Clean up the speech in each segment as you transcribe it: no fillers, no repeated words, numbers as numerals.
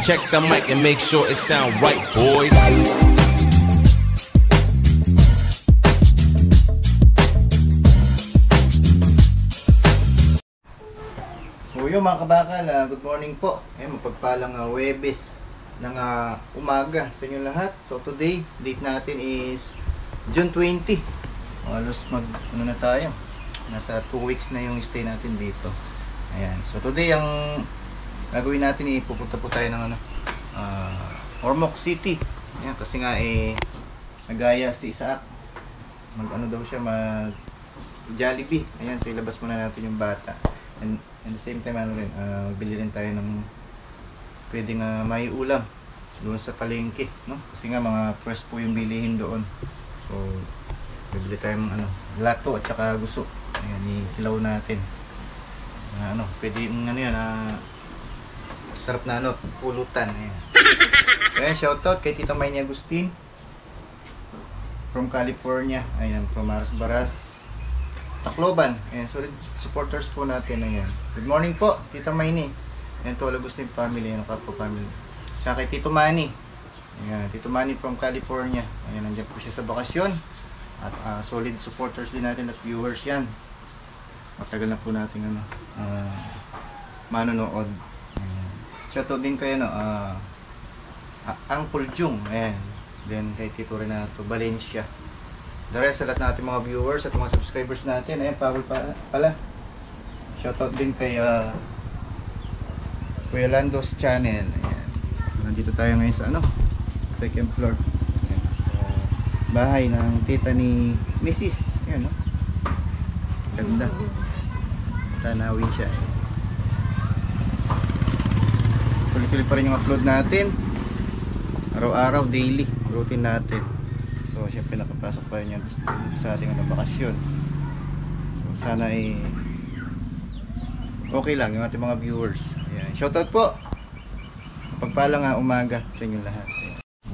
Check the mic and make sure it sound right, boys. So yun mga kabakal, good morning po. Mapagpalang Huwebes ng umaga sa inyo lahat. So today, date natin is June 20. Halos ano na tayo, nasa 2 weeks na yung stay natin dito. Ayan. So today ang gagawin natin, pupunta po tayo ng Ormoc City. Ayan, kasi nga nagaya si Isaac. Mag daw siya, mag Jollibee. Ayan, so ilabas muna natin yung bata. And at the same time bili rin tayo ng pwedeng may ulam doon sa palengke, no? Kasi nga mga fresh po yung bilihin doon. So bibili tayo ng lato at saka gusto. Ayan, ikilaw natin. Pwede yan, sarap na pulutan. Ayan. So ayan, shoutout kay Tita Mayni Agustin from California. Ayan, from Baras, Tacloban. Ayan, solid supporters po natin. Ayan. Good morning po, Tita Mayni. Ayan, to all Agustin family, Kapo family. Tsaka kay Tito Manny. Ayan, Tito Manny from California. Ayan, nandiyan po siya sa bakasyon. At solid supporters din natin at viewers yan. Matagal na po natin manonood. Shoutout din kay Uncle Jung. Ayan. Then kay Tito Renato Valencia. The rest sa lahat natin mga viewers at mga subscribers natin. Ayan, Paul pala. Shoutout din kay Kuya Lando's channel. Ayan. Nandito tayo ngayon sa second floor. Ayan. Bahay ng tita ni Mrs. Ayan, ganda. Tanawin siya. Tuloy-tuloy pa rin yung upload natin. Araw-araw, daily routine natin. So syempre nakapasok pa rin yan sa ating bakasyon. So sana okay lang yung ating mga viewers. Ayan. Shoutout po. Pagpalang umaga sa inyo lahat.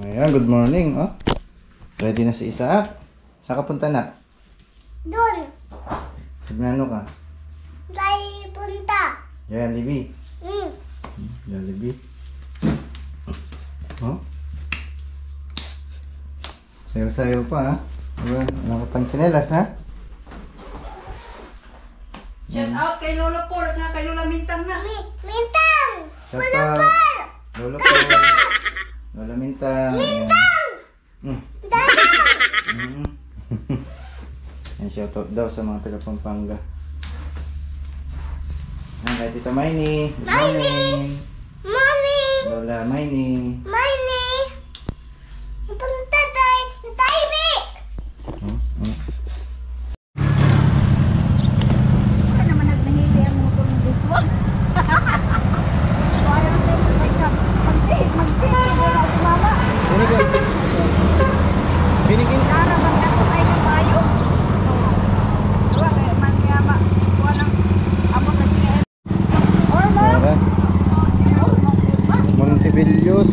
Ayan, good morning. Ready na si Isaac? Saan ka punta na? Doon. Tignan ka? Tayo punta. Jollibee. Jollibee. Sayo-sayo pa Diba? Ano ka pang tsinelas Shout out kay Lolo Paul at saka kay Lola Mintang na. Mintang! Lolo Paul! Lolo Paul! Lola Mintang! Mintang! Dada! Yan, shoutout daw sa mga taga Pampanga. Yan, kay Tita Mayni. Good morning! Morning! Lola Mayni. Mayni! Punta tayo! Tayo! Ano naman nagnahili ang motor ng buswag? Ayaw na tayo mag-make-up. Mag-take na si mama. Binigin. Narabang na ito ay kapayo. Diba kaya mangyama. Kuha ng amo sa GM. Orma! Montebellos.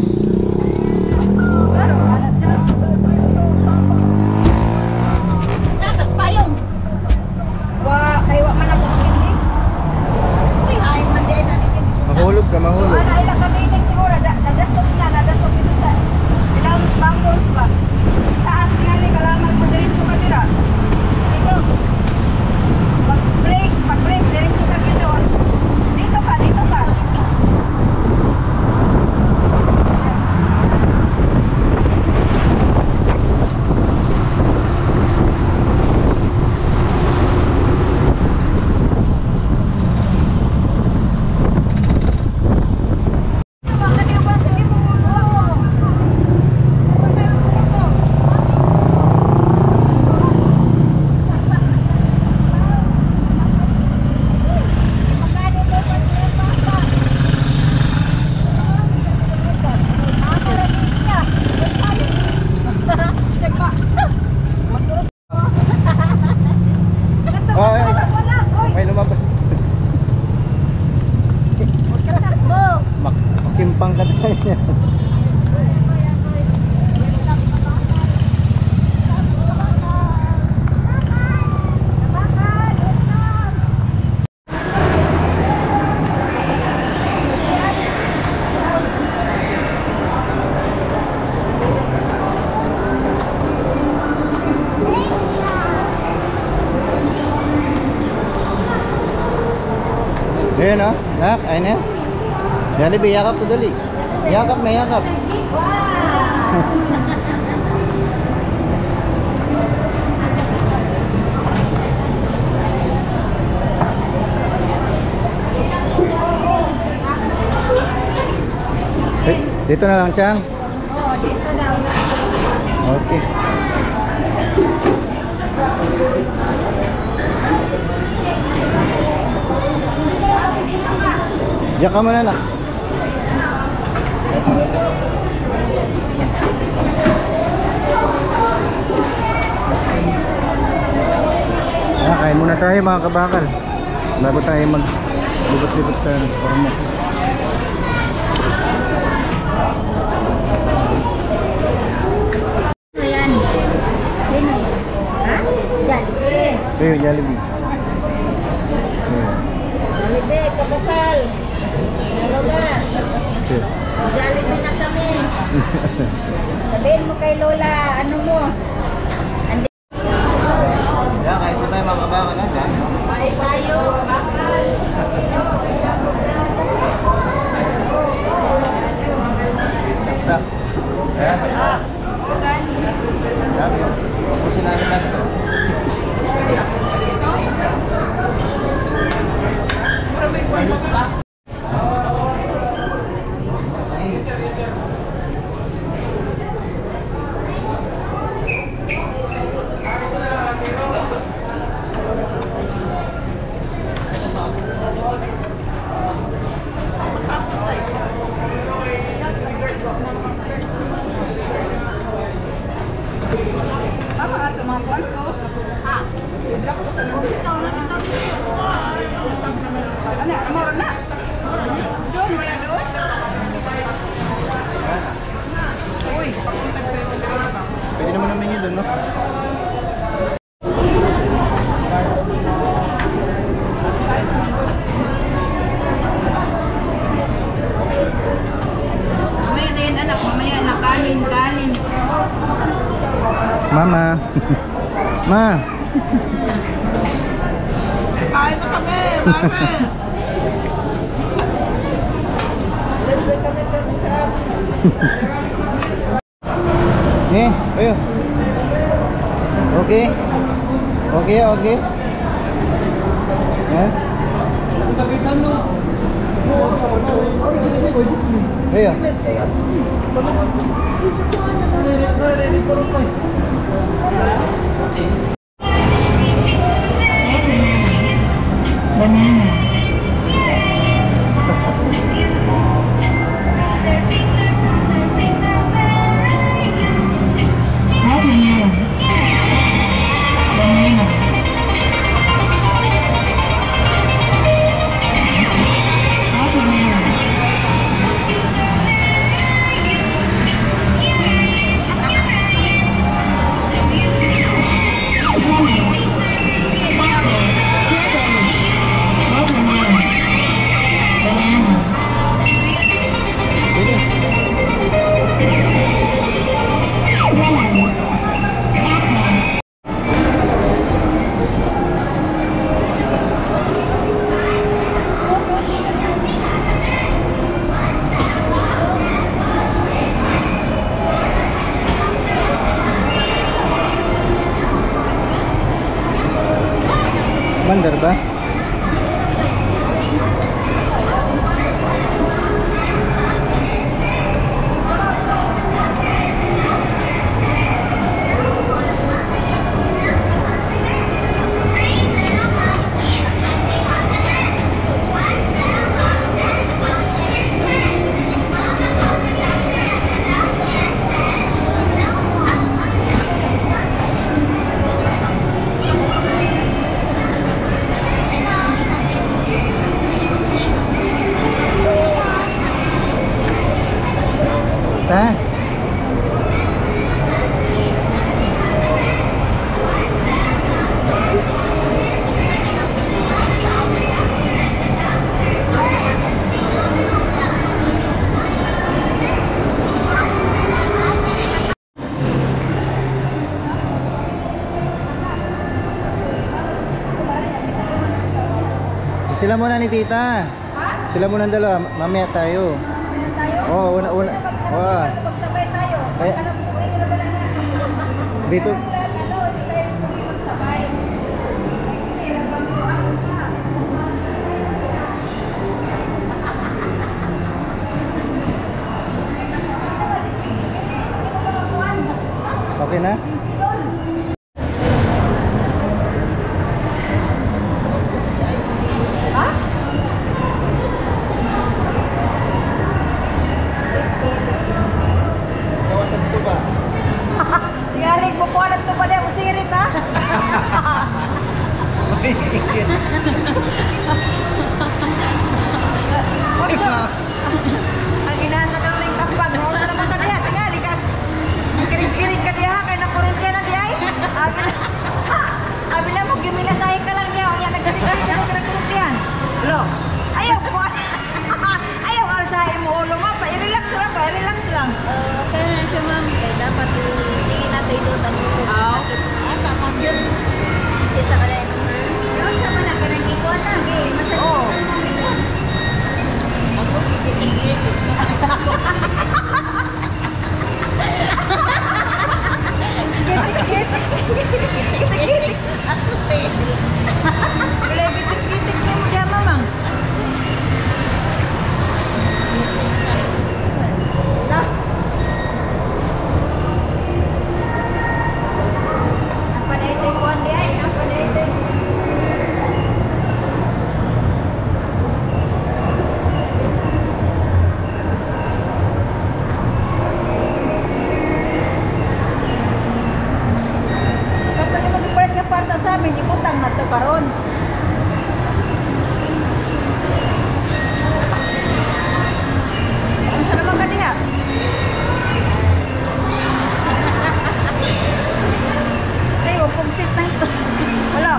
Natas payong. Kaywa man ako hindi. Uy, ay man din natin. Mahulog ka, mahulog. Ano ilang kamiting siguro. Nadasok ito sa ilang bangos ba? Saan tingali kalaman mo diretso ka dira? Dito. Pag-break, diretso ka dito. Dito ka. May lumabas. Makimpang ka tayo. Ayun o, nak, ayun na. Jollibee, yakap ko dali. Yakap na yakap. Dito na lang, Chang. Oo, dito daw. Okay. Diyan ka muna, nak. Kain muna tayo mga kabakal bago tayo mag-libot-libot sa Ormoc. Ayan. Dino. Ha? Jollibee. Ayun, Jollibee. Jollibee, kabakal. Lola. Okay. Jollibee na kami. Sabihin mo kay Lola, ano mo? Yeah, kain po tayo mga kabakal. Bye tayo, kabakal. Stop. Ayan. Sabi yun. Pusin natin natin. Apa ato mga pansos? Ha? Ano, amor na? Doon, wala doon? Uy, Pwede naman namin yun doon, no? mamaya din anak, mamaya na kanin. Mama. Ma. Kain na kami, mami. Lagay kami doon sa... Ayo. Okay. Okay. Ayo. Mandar ba? Sila muna ni tita. Ha? Sila muna ang dalawa. Mamaya tayo. Ano tayo? Oo, una. Magsabay tayo. Kaya, Ano po kayo na ba na? dito. Ano, hindi tayo magsabay. Ay, hindi lang po ako sa. Okay na? Ha? Kawasan ito ba? Tingaling po po alat to pa din. Usirit ha? Mahiigit. Ang inahan sa kanong lang tapag. Ano sa naman ka diha? Tingali ka. Kirig-kirig ka diha. Kaya na kurente na diha. Abi na mo, gimilasahe ka lang diha. Yan, nagkirig-kirig ka na kurentihan. Lo, ayaw po. Ayaw alsahin mo ulo mo. I-relax lang pa. I-relax lang. Kaya nga siya ma'am, dapat tingin natin doon ang sakit. Tama yun. Kaysa ka na yung Pero sa man ka nang ikuan na. Masakit. Oo. Ako gigitig-gitig. Gitig-gitig. Ako te. Wala gitig-gitig mo diya mamang. Apa na ito kuan di ay? Apa na ito? Kapag yung mag-ipalit nga parta sa amin, ibutang na ito karon. Ano sa naman ka diha? Ay, huwag pumsit na ito. Hala,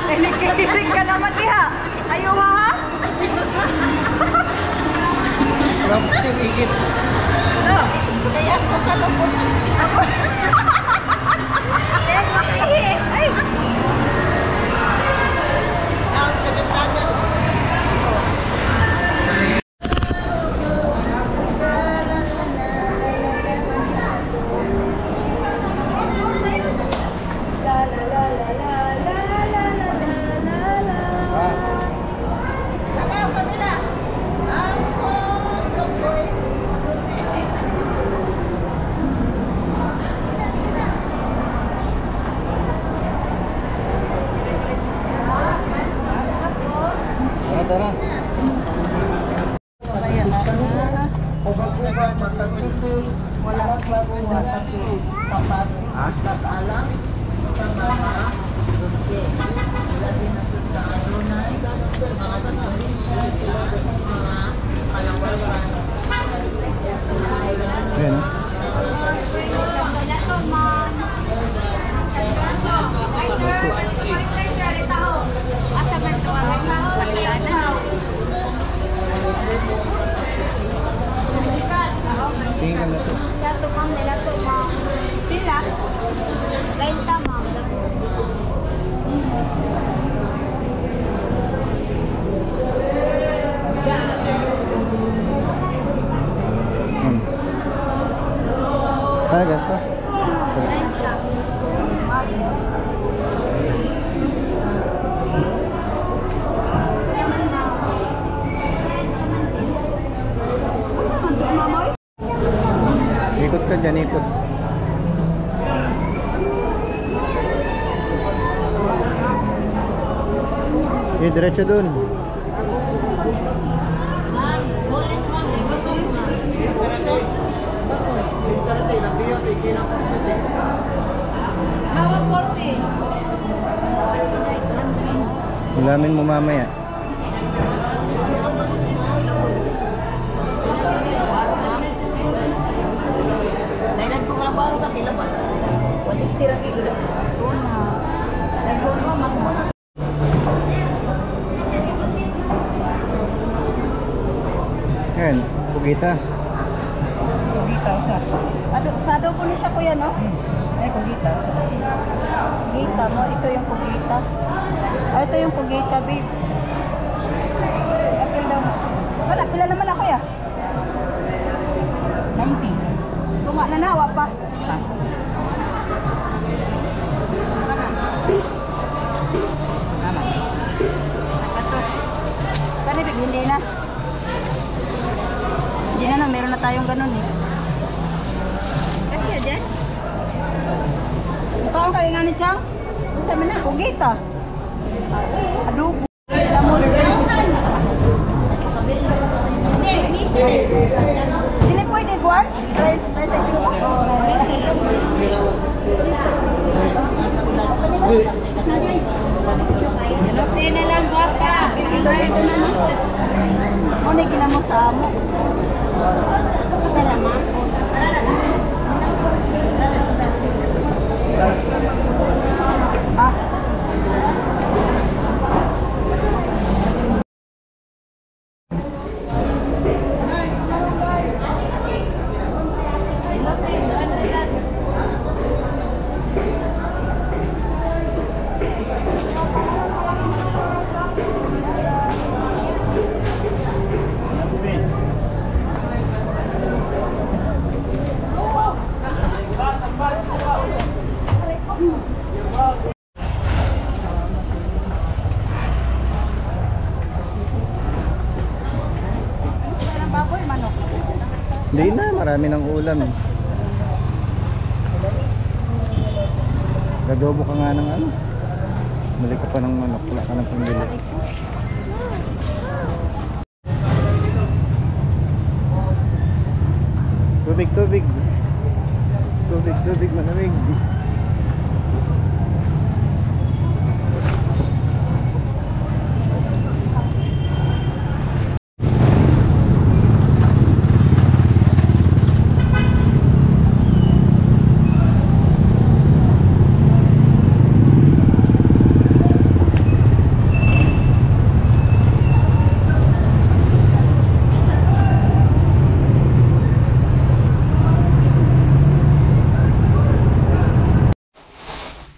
kanikikirig ka naman diha. Ayaw ha? Tapos yung igit. Hala, kaya hasta sa lupot. Ako. Ay, makaihi. Ay. Ang kagandagan. Tara. Ayan. Tingin ka na ito. Dato ma'am, dato ma'am. Sila? 20 ma'am. Kaya ganito? 20. Ikot ka dyan, ikot. Diretso dun. Hawak 40. Ulamin mo mamaya. Dailan ko lang baro ka tilabas. 160 ra kilo. Una. Nagkuha mo makmo. Ayan, pugita. Sa adobo ni siya kuya, no? Ay, kugita. Kugita mo, ito yung kugita. Ah, ito yung kugita, babe. Apil daw mo. Wala, pila naman ako ya? 90. Tunga na nawa pa. Kani, babe, hindi na. Hindi na, meron na tayong ganun eh. Kasi ya, Jen? Ito ang kaingan ni Chang? Sabi na, kugita. Adobo. Lamon. Hindi pwede, Guan? Try Hindi na lang, guwapa. Ito na. O, nagina mo sa amo. Salamat. Ah. Baboy, manok. Hindi na, marami ng ulam. Gadobo ka nga ng ano. Balik ka pa ng manok, wala ka ng pambili. Tubig, tubig. Tubig, tubig, malamig.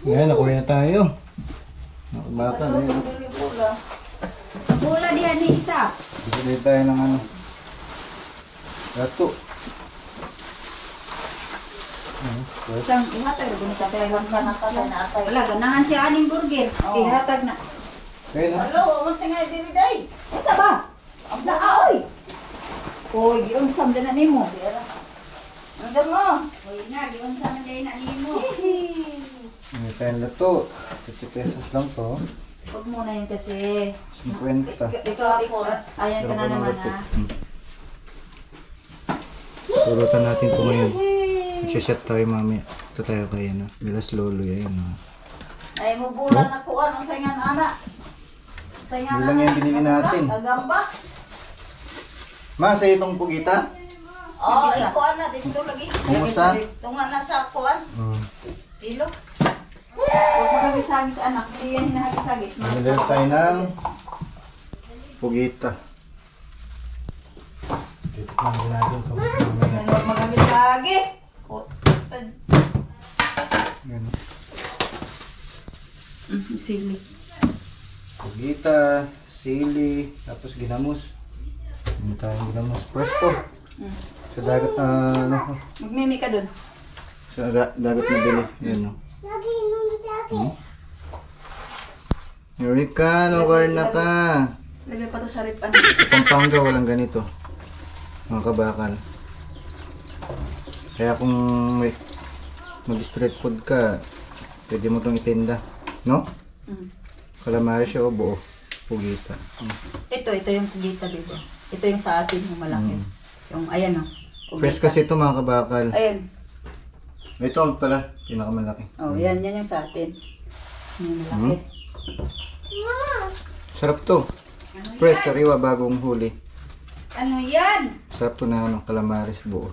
Yan, nakuha na tayo. Nakabakal eh. Bula diyan ni isa. Bili tayo ng ano. Gato. Sang ihatag ko ni tatay lang ka na atay. Wala ganahan si aning burger. Ihatag na. Kaya na. Hello, mo tingay diri day. Unsa ba? Ang naaoy. Oy, giunsam din na nimo. Ang mo. Oy na, giunsam din na nimo. May tayong lato. 50 pesos lang to. Huwag muna yun kasi. 50. Ito, ayan ka na naman ha. Pulutan natin ito ngayon. Magsashot tayo mamaya. Ito tayo kaya na. Bilas lolo yan. Ay mo bulan ako ano saingan anak. Saingan Ilang yan binili natin. Agamba. Ma, sa itong pugita? Oh, iko ana dito lagi. Kumusta? Tunga na sa kuan. Kilo. Huwag mo nagisagis anak. Hindi yan hinahagisagis. Bumili tayo ng pugita. Titikman din natin ito. Huwag mo nagisagis. Ganun. Sili. Pugita, sili, tapos ginamos. Hindi tayong ginamos. Presto. Sa dagat na ano. Magmimi ka dun. Sa dagat na bili. Yan o. Eureka, lugar na ka. Lagay pa to sa ripan. Sa Pampanga walang ganito. Mga kabakal. Kaya kung may mag-street food ka, pwede mo itong itinda. No? Calamari siya o buo. Pugita. Ito yung kugita dito. Ito yung sa atin, yung malaki. Yung ayan o. Fresh kasi ito mga kabakal. Ayan. Ito pala, pinakamalaki. Oh, yan yung sa atin. Yung malaki. Sarap to. Fresh, sariwa, bagong huli. Ano yan? Sarap to na ano, calamares buo.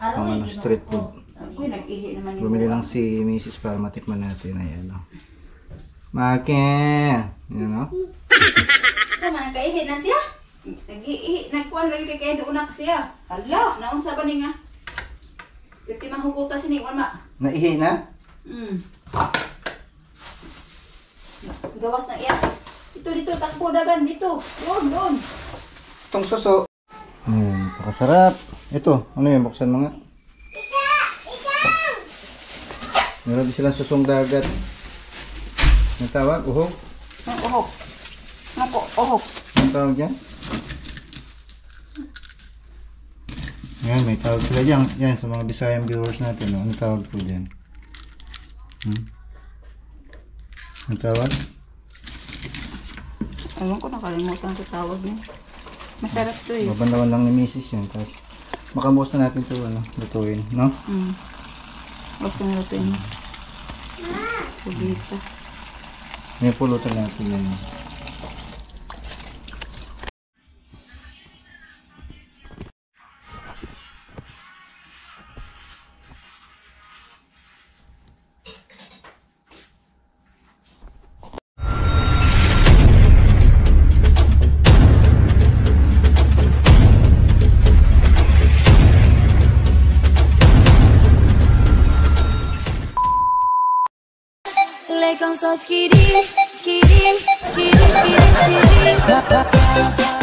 Ang ano, street food. Ako nag-ihi naman yung Bumili lang si Mrs. para matikman natin. Ayan o. Maki! Ayan o. Sama, nag-ihi na siya. Nag-ihi, nagkuhan rin kay doon na siya. Hala, naunsa ba ni nga? Iti mahugutas ini, mama. Naihi na? Gawas na iya. Ito, dito, takbo dagan, dito. Doon. Itong suso. Pakasarap. Ito, ano yun? Buksan mo nga. Meron din silang susong dagat. Ang tawag? Uhok? Ang uhok. Naku, uhok. Ang tawag dyan? Yan, may tawag sila dyan. Yan, sa mga Visayan viewers natin. Ano tawag po dyan? Ang tawag? Alam ko, nakalimutan ko tawag niya. Masarap to eh. Babandawan lang ni Mrs. yun. Tapos, makabukas na natin ito, lutuin, no? Basta na ito yun. Subita. May pulutan natin yan. Like on so skitty, skitty, skitty, skitty, skitty.